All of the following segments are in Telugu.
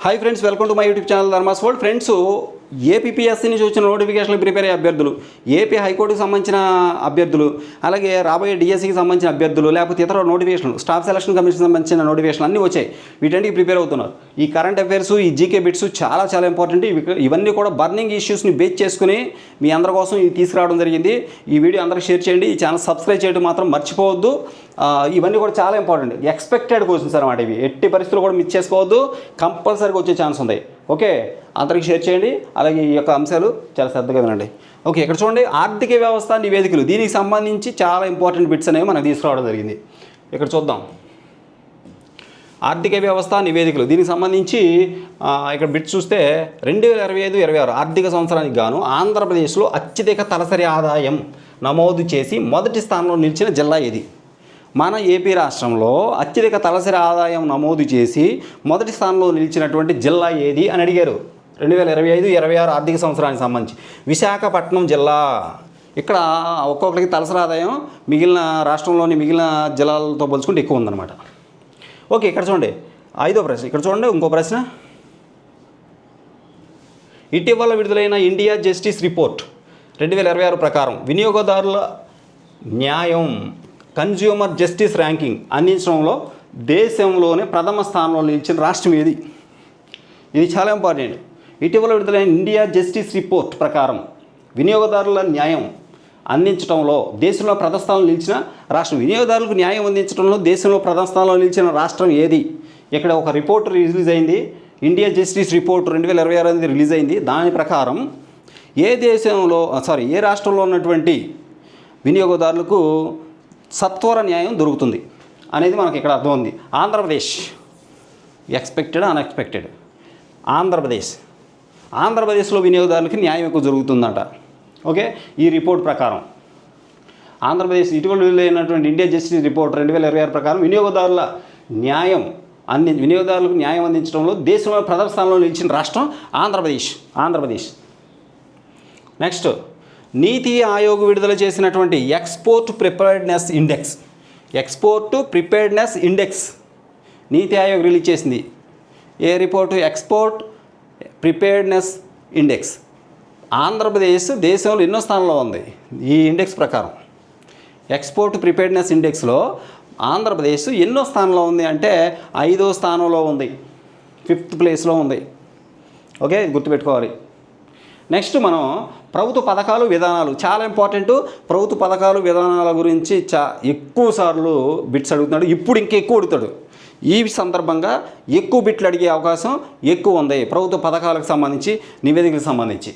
Hi friends, welcome to my YouTube channel Dharma's world. Friends, APSC నుంచి వచ్చిన నోటిఫికేషన్లు ప్రిపేర్ అయ్యే అభ్యర్థులు, ఏపీ హైకోర్టుకు సంబంధించిన అభ్యర్థులు, అలాగే రాబోయే డిఎస్సికి సంబంధించిన అభ్యర్థులు, లేకపోతే ఇతర నోటిఫికేషన్లు, స్టాఫ్ సెలక్షన్ కమిషన్ సంబంధించిన నోటిఫికేషన్లు అన్నీ వచ్చాయి. వీటన్నిటికి ప్రిపేర్ అవుతున్నారు. ఈ కరెంట్ అఫైర్స్, ఈ జీకే బిట్స్ చాలా ఇంపార్టెంట్. ఇవన్నీ కూడా బర్నింగ్ ఇష్యూస్ని బేస్ చేసుకుని మీ అందరి కోసం ఇది తీసుకురావడం జరిగింది. ఈ వీడియో అందరికీ షేర్ చేయండి. ఈ ఛానల్ సబ్స్క్రైబ్ చేయడం మాత్రం మర్చిపోవద్దు. ఇవన్నీ కూడా చాలా ఇంపార్టెంట్, ఎక్స్పెక్టెడ్ క్వశ్చన్స్ అనమాట. ఇవి ఎట్టి పరిస్థితులు కూడా మిస్ చేసుకోవద్దు, కంపల్సరీగా వచ్చే ఛాన్స్ ఉంది. ఓకే, అందరికీ షేర్ చేయండి. అలాగే ఈ యొక్క అంశాలు చాలా శ్రద్ధగా వినండి. ఓకే, ఇక్కడ చూడండి, ఆర్థిక వ్యవస్థ నివేదికలు, దీనికి సంబంధించి చాలా ఇంపార్టెంట్ బిట్స్ అనేవి మనకు తీసుకురావడం జరిగింది. ఇక్కడ చూద్దాం, ఆర్థిక వ్యవస్థ నివేదికలు, దీనికి సంబంధించి ఇక్కడ బిట్స్ చూస్తే 2025-26 ఆర్థిక సంవత్సరానికి గాను ఆంధ్రప్రదేశ్లో అత్యధిక తలసరి ఆదాయం నమోదు చేసి మొదటి స్థానంలో నిలిచిన జిల్లా ఏది? మన ఏపీ రాష్ట్రంలో అత్యధిక తలసరి ఆదాయం నమోదు చేసి మొదటి స్థానంలో నిలిచినటువంటి జిల్లా ఏది అని అడిగారు. 2025-26 ఆర్థిక సంవత్సరానికి సంబంధించి విశాఖపట్నం జిల్లా. ఇక్కడ ఒక్కొక్కరికి తలసరి ఆదాయం మిగిలిన రాష్ట్రంలోని మిగిలిన జిల్లాలతో పోల్చుకుంటే ఎక్కువ ఉందన్నమాట. ఓకే, ఇక్కడ చూడండి, 5వ ప్రశ్న. ఇక్కడ చూడండి, ఇంకో ప్రశ్న. ఇటీవల విడుదలైన ఇండియా జస్టిస్ రిపోర్ట్ 2026 ప్రకారం వినియోగదారుల న్యాయం, కన్జ్యూమర్ జస్టిస్ ర్యాంకింగ్ అందించడంలో దేశంలోనే ప్రథమ స్థానంలో నిలిచిన రాష్ట్రం ఏది? ఇది చాలా ఇంపార్టెంట్. ఇటీవల విడుదలైన ఇండియా జస్టిస్ రిపోర్ట్ ప్రకారం వినియోగదారుల న్యాయం అందించడంలో దేశంలో ప్రథమ స్థానంలో నిలిచిన రాష్ట్రం, వినియోగదారులకు న్యాయం అందించడంలో దేశంలో ప్రథమ స్థానంలో నిలిచిన రాష్ట్రం ఏది? ఇక్కడ ఒక రిపోర్ట్ రిలీజ్ అయింది, ఇండియా జస్టిస్ రిపోర్ట్ 2026 అనేది రిలీజ్ అయింది. దాని ప్రకారం ఏ రాష్ట్రంలో ఉన్నటువంటి వినియోగదారులకు సత్వర న్యాయం దొరుకుతుంది అనేది మనకి ఇక్కడ అర్థం ఉంది. ఆంధ్రప్రదేశ్. Expected, unexpected. ఆంధ్రప్రదేశ్లో వినియోగదారులకి న్యాయం ఎక్కువ జరుగుతుందట. ఓకే, ఈ రిపోర్ట్ ప్రకారం ఆంధ్రప్రదేశ్ ఇటీవల విడుదలైనటువంటి ఇండియా జస్టిస్ రిపోర్ట్ 2026 ప్రకారం వినియోగదారులకు న్యాయం అందించడంలో దేశంలో ప్రథమ స్థానంలో నిలిచిన రాష్ట్రం ఆంధ్రప్రదేశ్. నెక్స్ట్, నీతి ఆయోగ్ విడుదల చేసినటువంటి ఎక్స్పోర్ట్ ప్రిపేర్డ్నెస్ ఇండెక్స్ నీతి ఆయోగ్ రిలీజ్ చేసింది. ఏ report? Export preparedness index. Andhra Pradesh దేశంలో ఎన్నో స్థానంలో ఉంది ఈ ఇండెక్స్ ప్రకారం? ఎక్స్పోర్ట్ ప్రిపేర్డ్నెస్ ఇండెక్స్లో ఆంధ్రప్రదేశ్ ఎన్నో స్థానంలో ఉంది అంటే 5వ స్థానంలో ఉంది, 5th ప్లేస్లో ఉంది. ఓకే, గుర్తుపెట్టుకోవాలి. నెక్స్ట్, మనం ప్రభుత్వ పథకాలు, విధానాలు, చాలా ఇంపార్టెంట్. ప్రభుత్వ పథకాలు, విధానాల గురించి ఎక్కువ సార్లు బిట్స్ అడుగుతున్నాడు. ఇప్పుడు ఇంకెక్కువ అడుగుతాడు. ఈ సందర్భంగా ఎక్కువ బిట్లు అడిగే అవకాశం ఎక్కువ ఉంది ప్రభుత్వ పథకాలకు సంబంధించి, నివేదికలకు సంబంధించి.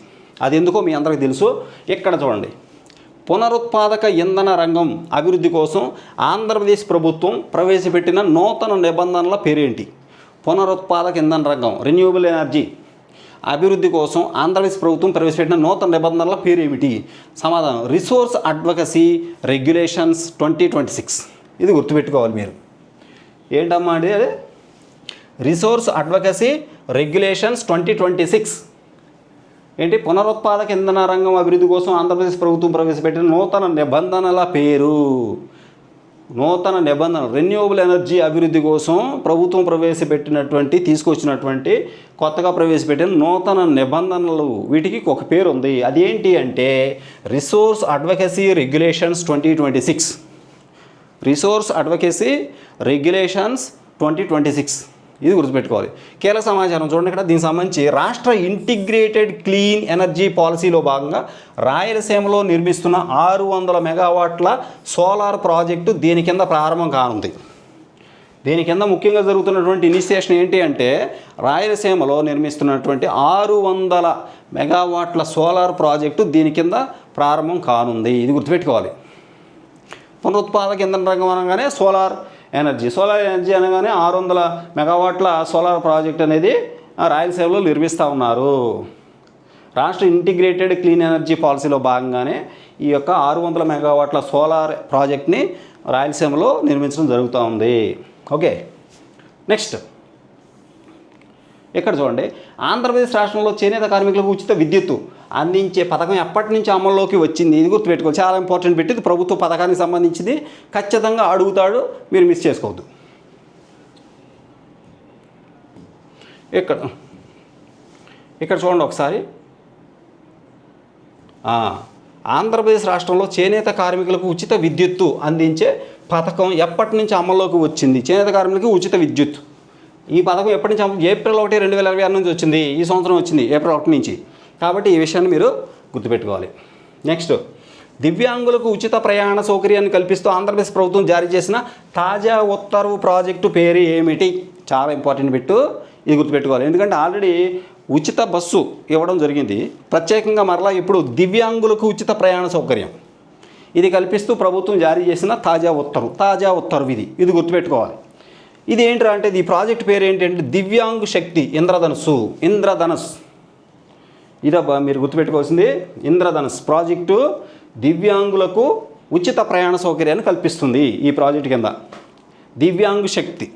అది ఎందుకో మీ అందరికీ తెలుసు. ఇక్కడ చూడండి, పునరుత్పాదక ఇంధన రంగం అభివృద్ధి కోసం ఆంధ్రప్రదేశ్ ప్రభుత్వం ప్రవేశపెట్టిన నూతన నిబంధనల పేరేంటి? పునరుత్పాదక ఇంధన రంగం, రెన్యూవబుల్ ఎనర్జీ అభివృద్ధి కోసం ఆంధ్రప్రదేశ్ ప్రభుత్వం ప్రవేశపెట్టిన నూతన నిబంధనల పేరు ఏమిటి? సమాధానం, రిసోర్స్ అడ్వకసీ రెగ్యులేషన్స్ 2026. ఇది గుర్తుపెట్టుకోవాలి మీరు. ఏంటమ్మా అంటే అదే రిసోర్స్ అడ్వకసీ రెగ్యులేషన్స్ 2026. ఏంటి? పునరుత్పాదక ఇంధన రంగం అభివృద్ధి కోసం ఆంధ్రప్రదేశ్ ప్రభుత్వం ప్రవేశపెట్టిన నూతన నిబంధనల పేరు. రెన్యూవబుల్ ఎనర్జీ అభివృద్ధి కోసం ప్రభుత్వం తీసుకొచ్చినటువంటి కొత్తగా ప్రవేశపెట్టిన నూతన నిబంధనలు, వీటికి ఒక పేరు ఉంది. అదేంటి అంటే resource advocacy regulations 2026. Resource advocacy regulations 2026. ఇది గుర్తుపెట్టుకోవాలి. కీలక సమాచారం చూడండి ఇక్కడ. దీనికి సంబంధించి రాష్ట్ర ఇంటిగ్రేటెడ్ క్లీన్ ఎనర్జీ పాలసీలో భాగంగా రాయలసీమలో నిర్మిస్తున్న 600 మెగావాట్ల సోలార్ ప్రాజెక్టు దీని కింద ప్రారంభం కానుంది. దీని కింద ముఖ్యంగా జరుగుతున్నటువంటి ఇనిషియేషన్ ఏంటి అంటే రాయలసీమలో నిర్మిస్తున్నటువంటి 600 మెగావాట్ల సోలార్ ప్రాజెక్టు దీని కింద ప్రారంభం కానుంది. ఇది గుర్తుపెట్టుకోవాలి. పునరుత్పాదక ఇంధన రంగం అనగానే సోలార్ ఎనర్జీ అనగానే 600 మెగావాట్ల సోలార్ ప్రాజెక్ట్ అనేది రాయలసీమలో నిర్మిస్తూ ఉన్నారు. రాష్ట్ర ఇంటిగ్రేటెడ్ క్లీన్ ఎనర్జీ పాలసీలో భాగంగానే ఈ యొక్క 600 మెగావాట్ల సోలార్ ప్రాజెక్ట్ని రాయలసీమలో నిర్మించడం జరుగుతూ ఉంది. ఓకే, నెక్స్ట్ ఇక్కడ చూడండి, ఆంధ్రప్రదేశ్ రాష్ట్రంలో చేనేత కార్మికులకు ఉచిత విద్యుత్తు అందించే పథకం ఎప్పటి నుంచి అమల్లోకి వచ్చింది? ఇది గుర్తుపెట్టుకోవాలి, చాలా ఇంపార్టెంట్ బిట్. ఇది ప్రభుత్వ పథకానికి సంబంధించింది, ఖచ్చితంగా అడుగుతాడు, మీరు మిస్ చేసుకోవద్దు. ఇక్కడ ఇక్కడ చూడండి ఒకసారి. ఆంధ్రప్రదేశ్ రాష్ట్రంలో చేనేత కార్మికులకు ఉచిత విద్యుత్తు అందించే పథకం ఎప్పటి నుంచి అమల్లోకి వచ్చింది? చేనేత కార్మికులకు ఉచిత విద్యుత్ ఈ పథకం ఎప్పటి నుంచి ఏప్రిల్ 1, 2026 నుంచి వచ్చింది. ఈ సంవత్సరం వచ్చింది ఏప్రిల్ 1 నుంచి. కాబట్టి ఈ విషయాన్ని మీరు గుర్తుపెట్టుకోవాలి. నెక్స్ట్, దివ్యాంగులకు ఉచిత ప్రయాణ సౌకర్యాన్ని కల్పిస్తూ ఆంధ్రప్రదేశ్ ప్రభుత్వం జారీ చేసిన తాజా ఉత్తర్వు ప్రాజెక్టు పేరు ఏమిటి? చాలా ఇంపార్టెంట్ బిట్టు, ఇది గుర్తుపెట్టుకోవాలి. ఎందుకంటే ఆల్రెడీ ఉచిత బస్సు ఇవ్వడం జరిగింది. ప్రత్యేకంగా మరలా ఇప్పుడు దివ్యాంగులకు ఉచిత ప్రయాణ సౌకర్యం ఇది కల్పిస్తూ ప్రభుత్వం జారీ చేసిన తాజా ఉత్తర్వు ఇది గుర్తుపెట్టుకోవాలి. ఇది ఏంటంటే అంటే ఈ ప్రాజెక్ట్ పేరు ఏంటంటే దివ్యాంగ్ శక్తి ఇంద్రధనుస్. ఇదబ్బా మీరు గుర్తుపెట్టుకోవాల్సింది. ఇంద్రధనుస్ ప్రాజెక్టు దివ్యాంగులకు ఉచిత ప్రయాణ సౌకర్యాన్ని కల్పిస్తుంది. ఈ ప్రాజెక్టు కింద దివ్యాంగ్ శక్తి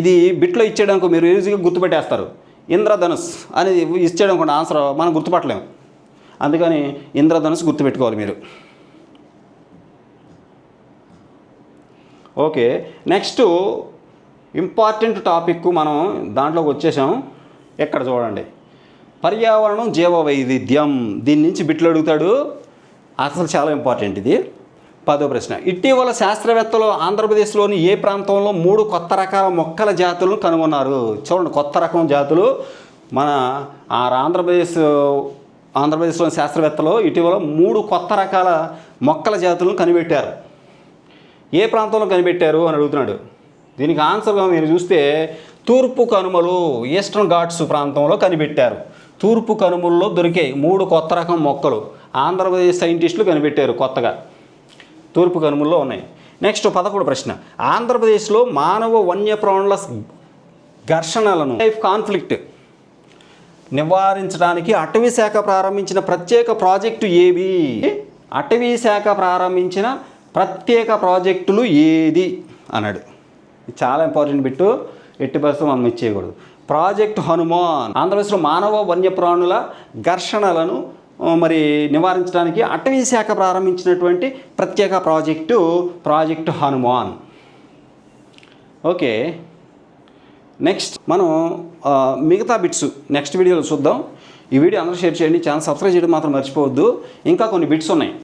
ఇది బిట్లో ఇచ్చేయడానికి మీరు ఈజీగా గుర్తుపెట్టేస్తారు. ఇంద్రధనుస్ అనేది ఇచ్చేయడం కూడా ఆన్సర్ మనం గుర్తుపట్టలేము. అందుకని ఇంద్రధనుస్ గుర్తుపెట్టుకోవాలి మీరు. ఓకే, నెక్స్ట్ ఇంపార్టెంట్ టాపిక్ మనం దాంట్లోకి వచ్చేసాం. ఎక్కడ చూడండి, పర్యావరణం జీవ వైవిధ్యం. దీని నుంచి బిట్లు అడుగుతాడు, అసలు చాలా ఇంపార్టెంట్ ఇది. 10వ ప్రశ్న, ఇటీవల శాస్త్రవేత్తలు ఆంధ్రప్రదేశ్లోని ఏ ప్రాంతంలో 3 కొత్త రకాల మొక్కల జాతులను కనుగొన్నారు? చూడండి, కొత్త రకం జాతులు మన ఆంధ్రప్రదేశ్లోని శాస్త్రవేత్తలు ఇటీవల 3 కొత్త రకాల మొక్కల జాతులను కనిపెట్టారు. ఏ ప్రాంతంలో కనిపెట్టారు అని అడుగుతున్నాడు. దీనికి ఆన్సర్గా మీరు చూస్తే తూర్పు కనుమలు, ఈస్టర్న్ ఘాట్స్ ప్రాంతంలో కనిపెట్టారు. తూర్పు కనుమల్లో దొరికే 3 కొత్త రకం మొక్కలు ఆంధ్రప్రదేశ్ సైంటిస్టులు కనిపెట్టారు కొత్తగా. తూర్పు కనుమల్లో ఉన్నాయి. నెక్స్ట్ 11వ ప్రశ్న, ఆంధ్రప్రదేశ్లో మానవ వన్యప్రాణుల ఘర్షణలను కాన్ఫ్లిక్ట్ నివారించడానికి అటవీ శాఖ ప్రారంభించిన ప్రత్యేక ప్రాజెక్టు ఏవి? అటవీ శాఖ ప్రారంభించిన ప్రత్యేక ప్రాజెక్టులు ఏది అన్నాడు. ఇది చాలా ఇంపార్టెంట్ బిట్టు, ఎట్టి పరిస్థితుల్లో మనం ఇచ్చేయకూడదు. ప్రాజెక్ట్ హనుమాన్ ఆంధ్రప్రదేశ్లో మానవ వన్యప్రాణుల ఘర్షణలను మరి నివారించడానికి అటవీ శాఖ ప్రారంభించినటువంటి ప్రత్యేక ప్రాజెక్టు హనుమాన్. ఓకే, నెక్స్ట్ మనం మిగతా బిట్స్ నెక్స్ట్ వీడియోలో చూద్దాం. ఈ వీడియో అందరూ షేర్ చేయండి, ఛానల్ సబ్స్క్రైబ్ చేయడం మాత్రం మర్చిపోవద్దు. ఇంకా కొన్ని బిట్స్ ఉన్నాయి.